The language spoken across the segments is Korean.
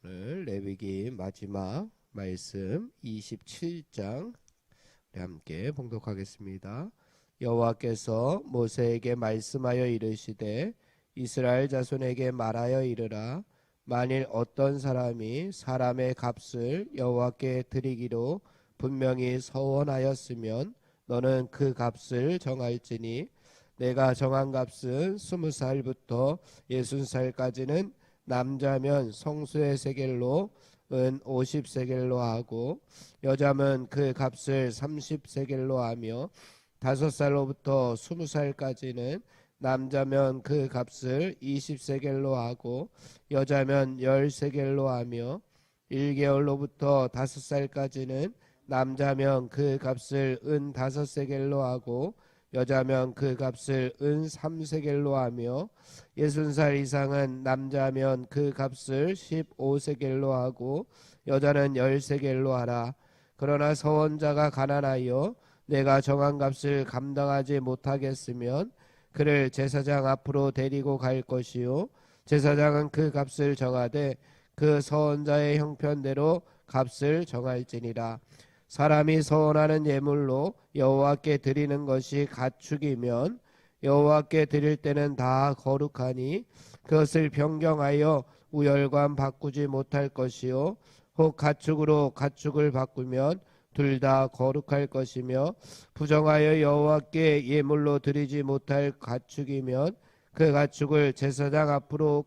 오늘 레위기 마지막 말씀 27장 함께 봉독하겠습니다. 여호와께서 모세에게 말씀하여 이르시되 이스라엘 자손에게 말하여 이르라. 만일 어떤 사람이 사람의 값을 여호와께 드리기로 분명히 서원하였으면 너는 그 값을 정할지니 내가 정한 값은 20살부터 60살까지는 남자면 성수의 세겔로 은 50세겔로 하고 여자면 그 값을 30세겔로 하며 5살로부터 20살까지는 남자면 그 값을 20세겔로 하고 여자면 10세겔로 하며 1개월로부터 5살까지는 남자면 그 값을 은 5세겔로 하고 여자면 그 값을 은 3세겔로 하며 60살 이상은 남자면 그 값을 15세겔로 하고 여자는 10세겔로 하라. 그러나 서원자가 가난하여 내가 정한 값을 감당하지 못하겠으면 그를 제사장 앞으로 데리고 갈 것이요 제사장은 그 값을 정하되 그 서원자의 형편대로 값을 정할지니라. 사람이 서원하는 예물로 여호와께 드리는 것이 가축이면 여호와께 드릴 때는 다 거룩하니 그것을 변경하여 우열관 바꾸지 못할 것이요 혹 가축으로 가축을 바꾸면 둘 다 거룩할 것이며 부정하여 여호와께 예물로 드리지 못할 가축이면 그 가축을 제사장 앞으로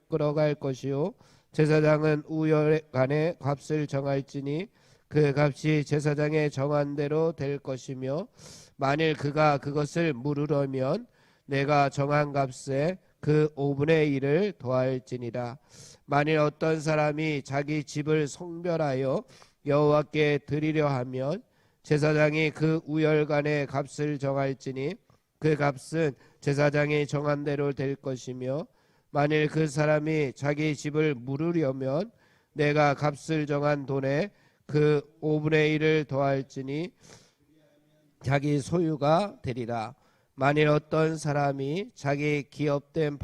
끌어갈 것이요 제사장은 우열관의 값을 정할지니 그 값이 제사장의 정한 대로 될 것이며 만일 그가 그것을 물으려면 내가 정한 값에 그 5분의 1을 더할지니라. 만일 어떤 사람이 자기 집을 성별하여 여호와께 드리려 하면 제사장이 그 우열관의 값을 정할지니 그 값은 제사장이 정한 대로 될 것이며 만일 그 사람이 자기 집을 물으려면 내가 값을 정한 돈에 그 5분의 1을 더할지니 자기 소유가 되리라. 만일 어떤 사람이 자기 기업된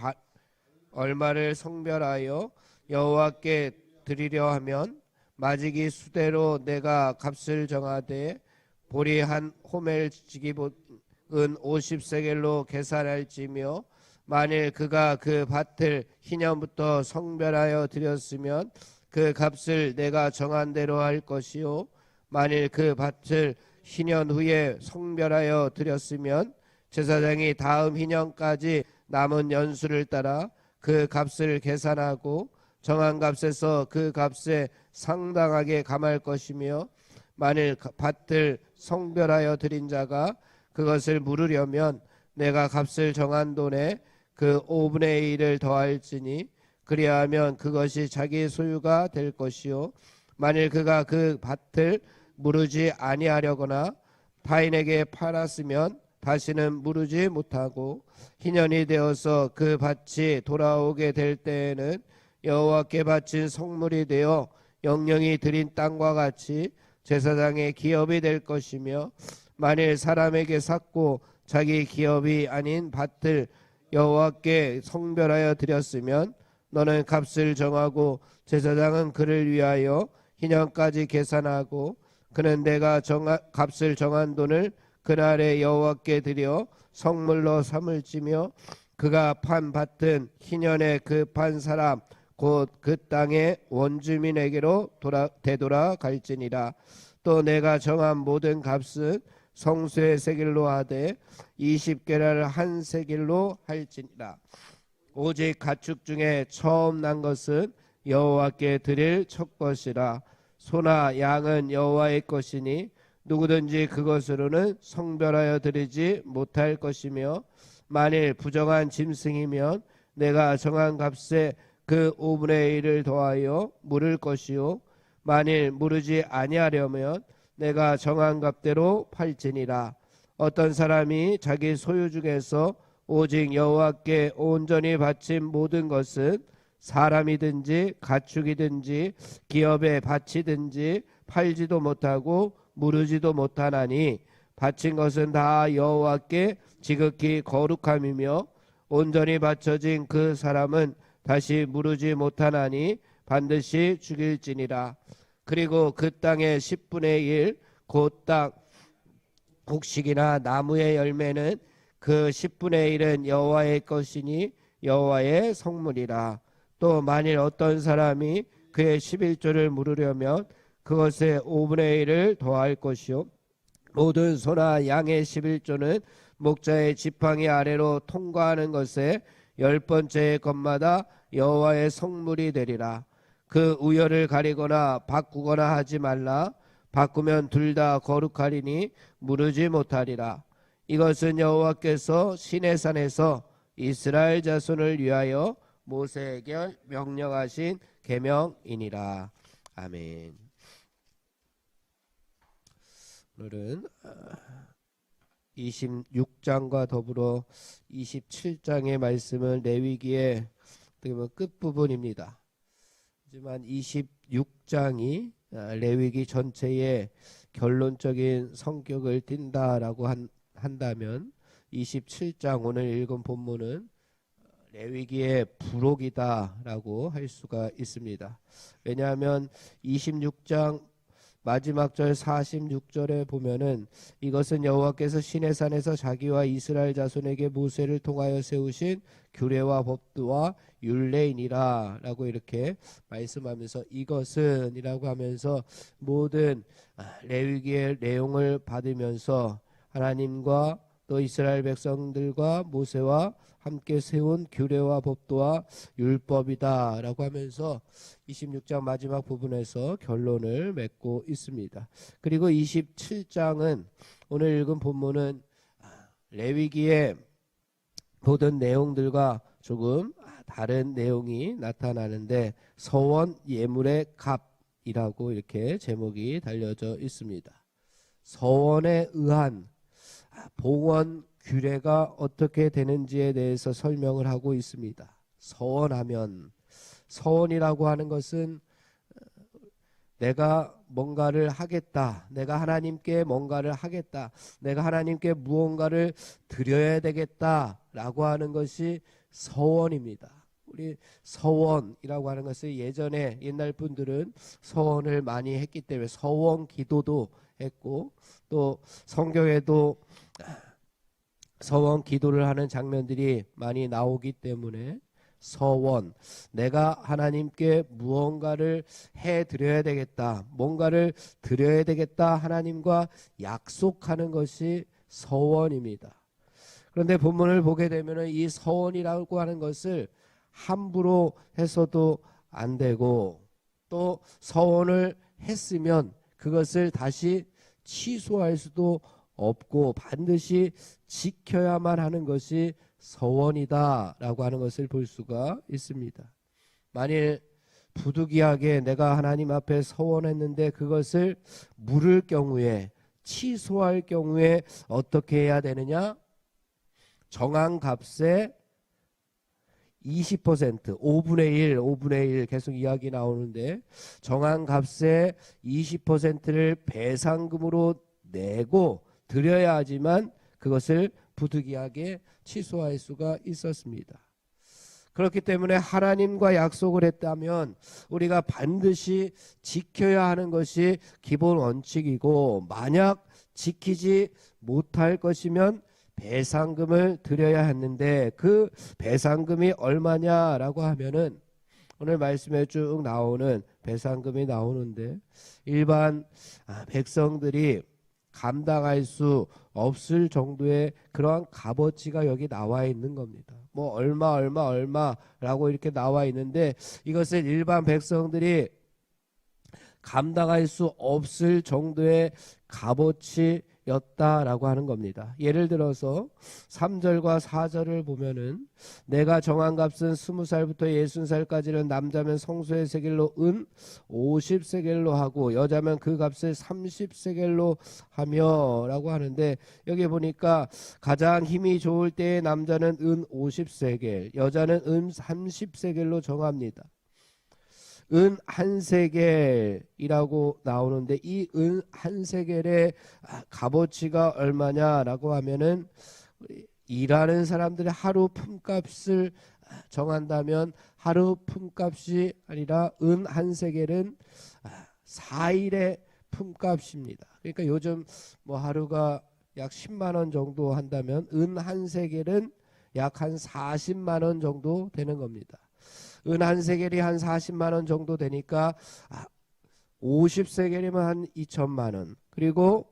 얼마를 성별하여 여호와께 드리려 하면 마지기 수대로 내가 값을 정하되 보리 한 호멜지기은 50세겔로 계산할지며 만일 그가 그 밭을 희년부터 성별하여 드렸으면 그 값을 내가 정한 대로 할 것이요 만일 그 밭을 희년 후에 성별하여 드렸으면 제사장이 다음 희년까지 남은 연수를 따라 그 값을 계산하고 정한 값에서 그 값에 상당하게 감할 것이며 만일 밭을 성별하여 드린 자가 그것을 물으려면 내가 값을 정한 돈에 그 5분의 1을 더할지니 그리하면 그것이 자기 소유가 될 것이요 만일 그가 그 밭을 무르지 아니하려거나 타인에게 팔았으면 다시는 무르지 못하고 희년이 되어서 그 밭이 돌아오게 될 때에는 여호와께 바친 성물이 되어 영령이 드린 땅과 같이 제사장의 기업이 될 것이며 만일 사람에게 샀고 자기 기업이 아닌 밭을 여호와께 성별하여 드렸으면 너는 값을 정하고 제사장은 그를 위하여 희년까지 계산하고 그는 내가 값을 정한 돈을 그날에 여호와께 드려 성물로 삼을지며 그가 판 밭은 희년에 그 판 사람 곧 그 땅의 원주민에게로 되돌아 갈지니라. 또 내가 정한 모든 값은 성수의 세겔로 하되 20게라를 한 세겔로 할지니라. 오직 가축 중에 처음 난 것은 여호와께 드릴 첫 것이라. 소나 양은 여호와의 것이니 누구든지 그것으로는 성별하여 드리지 못할 것이며 만일 부정한 짐승이면 내가 정한 값에 그 5분의 1을 더하여 물을 것이요 만일 무르지 아니하려면 내가 정한 값대로 팔지니라. 어떤 사람이 자기 소유 중에서 오직 여호와께 온전히 바친 모든 것은 사람이든지 가축이든지 기업의 밭이든지 팔지도 못하고 무르지도 못하나니 바친 것은 다 여호와께 지극히 거룩함이며 온전히 바쳐진 그 사람은 다시 무르지 못하나니 반드시 죽일지니라. 그리고 그 땅의 10분의 1 곧 땅 곡식이나 나무의 열매는 그 10분의 1은 여호와의 것이니 여호와의 성물이라. 또 만일 어떤 사람이 그의 11조를 물으려면 그것에 5분의 1을 더할 것이요 모든 소나 양의 11조는 목자의 지팡이 아래로 통과하는 것에 10번째 것마다 여호와의 성물이 되리라. 그 우열을 가리거나 바꾸거나 하지 말라. 바꾸면 둘 다 거룩하리니 무르지 못하리라. 이것은 여호와께서 시내산에서 이스라엘 자손을 위하여 모세에게 명령하신 계명이니라. 아멘. 오늘은 26장과 더불어 27장의 말씀은 레위기의 끝부분입니다. 하지만 26장이 레위기 전체의 결론적인 성격을 띈다라고 한다면 27장 오늘 읽은 본문은 레위기의 부록이다라고 할 수가 있습니다. 왜냐하면 26장 마지막 절 46절에 보면은 이것은 여호와께서 시내산에서 자기와 이스라엘 자손에게 모세를 통하여 세우신 규례와 법도와 율례이니라 라고 이렇게 말씀하면서 이것은 이라고 하면서 모든 레위기의 내용을 받으면서 하나님과 또 이스라엘 백성들과 모세와 함께 세운 규례와 법도와 율법이다 라고 하면서 26장 마지막 부분에서 결론을 맺고 있습니다. 그리고 27장은 오늘 읽은 본문은 레위기의 모든 내용들과 조금 다른 내용이 나타나는데 서원 예물의 값이라고 이렇게 제목이 달려져 있습니다. 서원에 의한 봉헌 규례가 어떻게 되는지에 대해서 설명을 하고 있습니다. 서원하면 서원이라고 하는 것은 내가 뭔가를 하겠다. 내가 하나님께 뭔가를 하겠다. 내가 하나님께 무언가를 드려야 되겠다라고 하는 것이 서원입니다. 우리 서원이라고 하는 것을 예전에 옛날 분들은 서원을 많이 했기 때문에 서원 기도도 했고 또 성경에도 서원 기도를 하는 장면들이 많이 나오기 때문에 서원, 내가 하나님께 무언가를 해드려야 되겠다, 뭔가를 드려야 되겠다 하나님과 약속하는 것이 서원입니다. 그런데 본문을 보게 되면 이 서원이라고 하는 것을 함부로 해서도 안 되고 또 서원을 했으면 그것을 다시 취소할 수도 없고 반드시 지켜야만 하는 것이 서원이다라고 하는 것을 볼 수가 있습니다. 만일 부득이하게 내가 하나님 앞에 서원했는데 그것을 물을 경우에 취소할 경우에 어떻게 해야 되느냐? 정한 값의 20%, 5분의 1 계속 이야기 나오는데 정한 값의 20%를 배상금으로 내고 드려야 하지만 그것을 부득이하게 취소할 수가 있었습니다. 그렇기 때문에 하나님과 약속을 했다면 우리가 반드시 지켜야 하는 것이 기본 원칙이고 만약 지키지 못할 것이면 배상금을 드려야 했는데 그 배상금이 얼마냐라고 하면은 오늘 말씀에 쭉 나오는 배상금이 나오는데 일반 백성들이 감당할 수 없을 정도의 그러한 값어치가 여기 나와 있는 겁니다. 뭐 얼마라고 이렇게 나와 있는데 이것을 일반 백성들이 감당할 수 없을 정도의 값어치였다라고 하는 겁니다. 예를 들어서 3절과 4절을 보면은 내가 정한 값은 20살부터 60살까지는 남자면 성소의 세겔로 은 50세겔로 하고 여자면 그 값을 30세겔로 하며 라고 하는데 여기 보니까 가장 힘이 좋을 때의 남자는 은 50세겔 여자는 은 30세겔로 정합니다. 은 한 세겔이라고 나오는데 이 은 한 세겔의 값어치가 얼마냐라고 하면은 일하는 사람들의 하루 품값을 정한다면 하루 품값이 아니라 은 한 세겔은 4일의 품값입니다. 그러니까 요즘 뭐 하루가 약 10만 원 정도 한다면 은 한 세겔은 약 한 40만 원 정도 되는 겁니다. 은 한 세겔이 한 40만 원 정도 되니까 50세겔이면 한 2천만 원. 그리고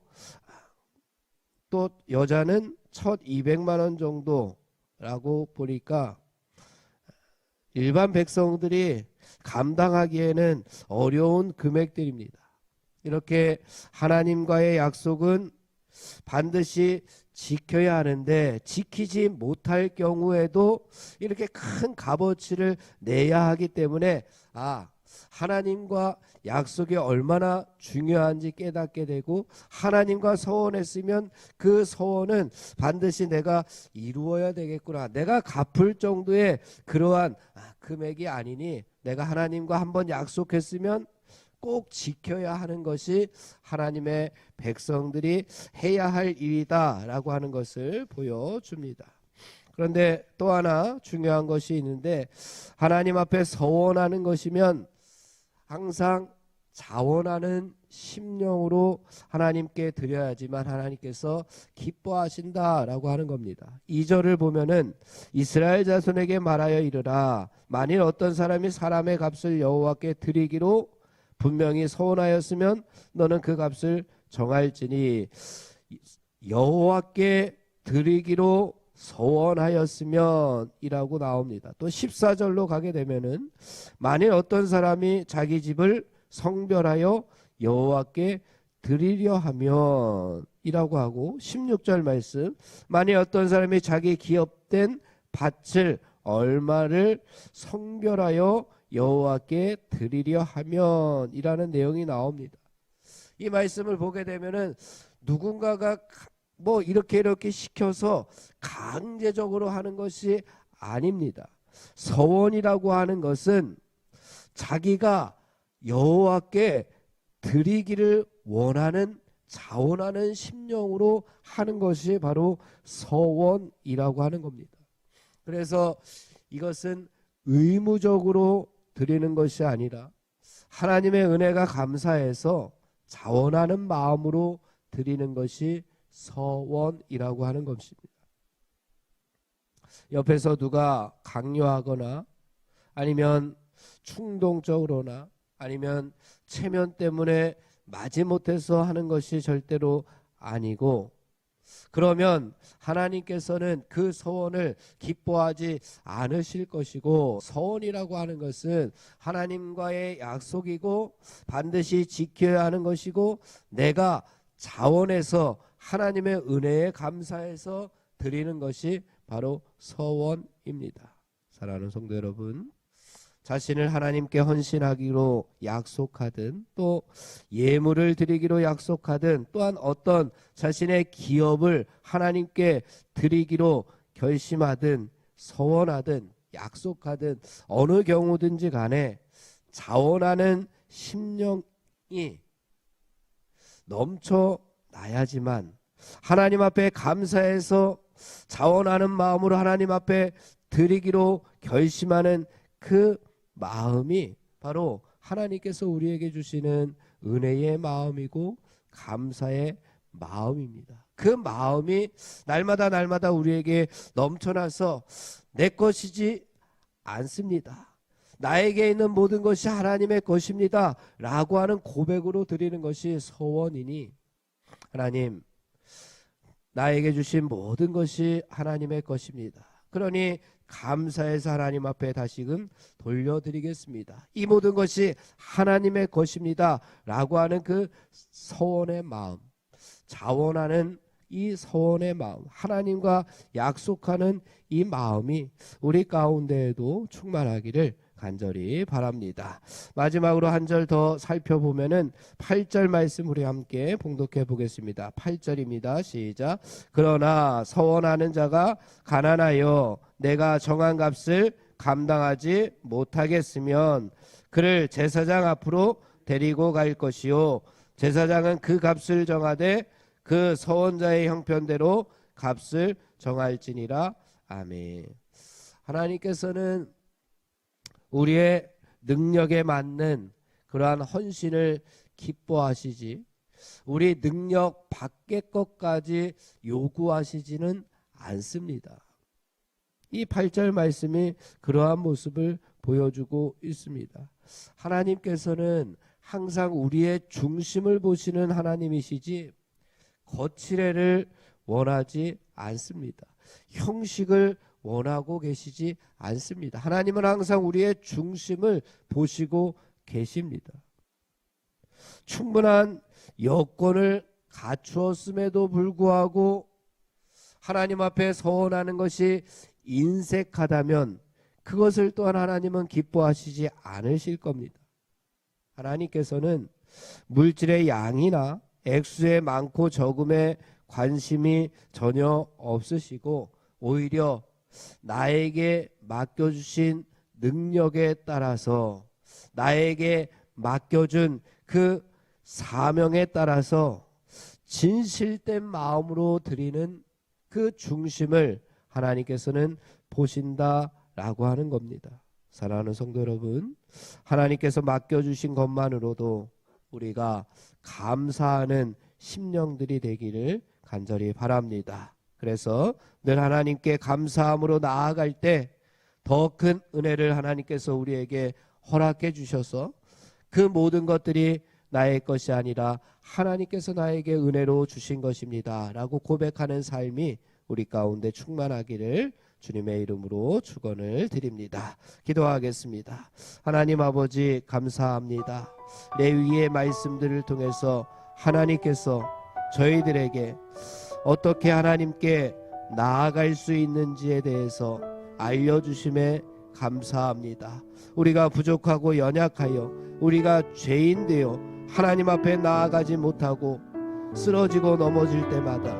또 여자는 1,200만 원 정도라고 보니까 일반 백성들이 감당하기에는 어려운 금액들입니다. 이렇게 하나님과의 약속은 반드시 지켜야 하는데 지키지 못할 경우에도 이렇게 큰 값어치를 내야 하기 때문에 하나님과 약속이 얼마나 중요한지 깨닫게 되고 하나님과 서원했으면 그 서원은 반드시 내가 이루어야 되겠구나. 내가 갚을 정도의 그러한 금액이 아니니 내가 하나님과 한번 약속했으면 꼭 지켜야 하는 것이 하나님의 백성들이 해야 할 일이다 라고 하는 것을 보여줍니다. 그런데 또 하나 중요한 것이 있는데 하나님 앞에 서원하는 것이면 항상 자원하는 심령으로 하나님께 드려야지만 하나님께서 기뻐하신다라고 하는 겁니다. 2절을 보면은 이스라엘 자손에게 말하여 이르라 만일 어떤 사람이 사람의 값을 여호와께 드리기로 분명히 서원하였으면 너는 그 값을 정할지니 여호와께 드리기로 서원하였으면 이라고 나옵니다. 또 14절로 가게 되면은 만일 어떤 사람이 자기 집을 성별하여 여호와께 드리려 하면 이라고 하고 16절 말씀 만일 어떤 사람이 자기 기업된 밭을 얼마를 성별하여 여호와께 드리려 하면 이라는 내용이 나옵니다. 이 말씀을 보게 되면은 누군가가 뭐 이렇게 시켜서 강제적으로 하는 것이 아닙니다. 서원이라고 하는 것은 자기가 여호와께 드리기를 원하는 자원하는 심령으로 하는 것이 바로 서원이라고 하는 겁니다. 그래서 이것은 의무적으로 드리는 것이 아니라 하나님의 은혜가 감사해서 자원하는 마음으로 드리는 것이 서원이라고 하는 것입니다. 옆에서 누가 강요하거나 아니면 충동적으로나 아니면 체면 때문에 마지못해서 하는 것이 절대로 아니고 그러면 하나님께서는 그 서원을 기뻐하지 않으실 것이고 서원이라고 하는 것은 하나님과의 약속이고 반드시 지켜야 하는 것이고 내가 자원해서 하나님의 은혜에 감사해서 드리는 것이 바로 서원입니다. 사랑하는 성도 여러분, 자신을 하나님께 헌신하기로 약속하든 또 예물을 드리기로 약속하든 또한 어떤 자신의 기업을 하나님께 드리기로 결심하든 서원하든 약속하든 어느 경우든지 간에 자원하는 심령이 넘쳐나야지만 하나님 앞에 감사해서 자원하는 마음으로 하나님 앞에 드리기로 결심하는 그 마음이 바로 하나님께서 우리에게 주시는 은혜의 마음이고 감사의 마음입니다. 그 마음이 날마다 우리에게 넘쳐나서 내 것이지 않습니다. 나에게 있는 모든 것이 하나님의 것입니다 라고 하는 고백으로 드리는 것이 서원이니 하나님 나에게 주신 모든 것이 하나님의 것입니다. 그러니 감사해서 하나님 앞에 다시금 돌려드리겠습니다. 이 모든 것이 하나님의 것입니다 라고 하는 그 서원의 마음, 자원하는 이 서원의 마음, 하나님과 약속하는 이 마음이 우리 가운데에도 충만하기를 간절히 바랍니다. 마지막으로 한 절 더 살펴보면은 8절 말씀 우리 함께 봉독해 보겠습니다. 8절입니다. 시작. 그러나 서원하는 자가 가난하여 내가 정한 값을 감당하지 못하겠으면 그를 제사장 앞으로 데리고 갈 것이요 제사장은 그 값을 정하되 그 서원자의 형편대로 값을 정할지니라. 아멘. 하나님께서는 우리의 능력에 맞는 그러한 헌신을 기뻐하시지 우리 능력 밖의 것까지 요구하시지는 않습니다. 이 8절 말씀이 그러한 모습을 보여주고 있습니다. 하나님께서는 항상 우리의 중심을 보시는 하나님이시지 거칠애를 원하지 않습니다. 형식을 원하고 계시지 않습니다. 하나님은 항상 우리의 중심을 보시고 계십니다. 충분한 여건을 갖추었음에도 불구하고 하나님 앞에 서원하는 것이 인색하다면 그것을 또한 하나님은 기뻐하시지 않으실 겁니다. 하나님께서는 물질의 양이나 액수의 많고 적음에 관심이 전혀 없으시고 오히려 나에게 맡겨주신 능력에 따라서 나에게 맡겨준 그 사명에 따라서 진실된 마음으로 드리는 그 중심을 하나님께서는 보신다라고 하는 겁니다. 사랑하는 성도 여러분, 하나님께서 맡겨주신 것만으로도 우리가 감사하는 심령들이 되기를 간절히 바랍니다. 그래서 늘 하나님께 감사함으로 나아갈 때 더 큰 은혜를 하나님께서 우리에게 허락해 주셔서 그 모든 것들이 나의 것이 아니라 하나님께서 나에게 은혜로 주신 것입니다 라고 고백하는 삶이 우리 가운데 충만하기를 주님의 이름으로 축원을 드립니다. 기도하겠습니다. 하나님 아버지 감사합니다. 레위기의 말씀들을 통해서 하나님께서 저희들에게 어떻게 하나님께 나아갈 수 있는지에 대해서 알려주심에 감사합니다. 우리가 부족하고 연약하여 우리가 죄인 되어 하나님 앞에 나아가지 못하고 쓰러지고 넘어질 때마다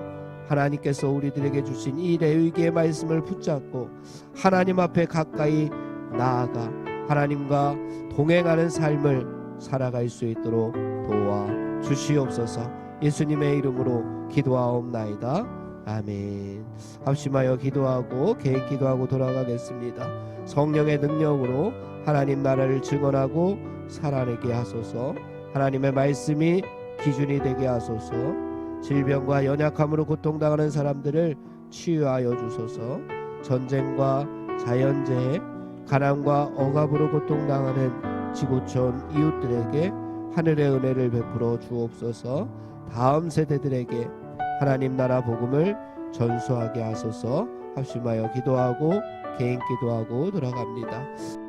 하나님께서 우리들에게 주신 이 레위기의 말씀을 붙잡고 하나님 앞에 가까이 나아가 하나님과 동행하는 삶을 살아갈 수 있도록 도와 주시옵소서. 예수님의 이름으로 기도하옵나이다. 아멘. 합심하여 기도하고 개인 기도하고 돌아가겠습니다. 성령의 능력으로 하나님 나라를 증언하고 살아내게 하소서. 하나님의 말씀이 기준이 되게 하소서. 질병과 연약함으로 고통당하는 사람들을 치유하여 주소서. 전쟁과 자연재해, 가난과 억압으로 고통당하는 지구촌 이웃들에게 하늘의 은혜를 베풀어 주옵소서. 다음 세대들에게 하나님 나라 복음을 전수하게 하소서. 합심하여 기도하고 개인 기도하고 돌아갑니다.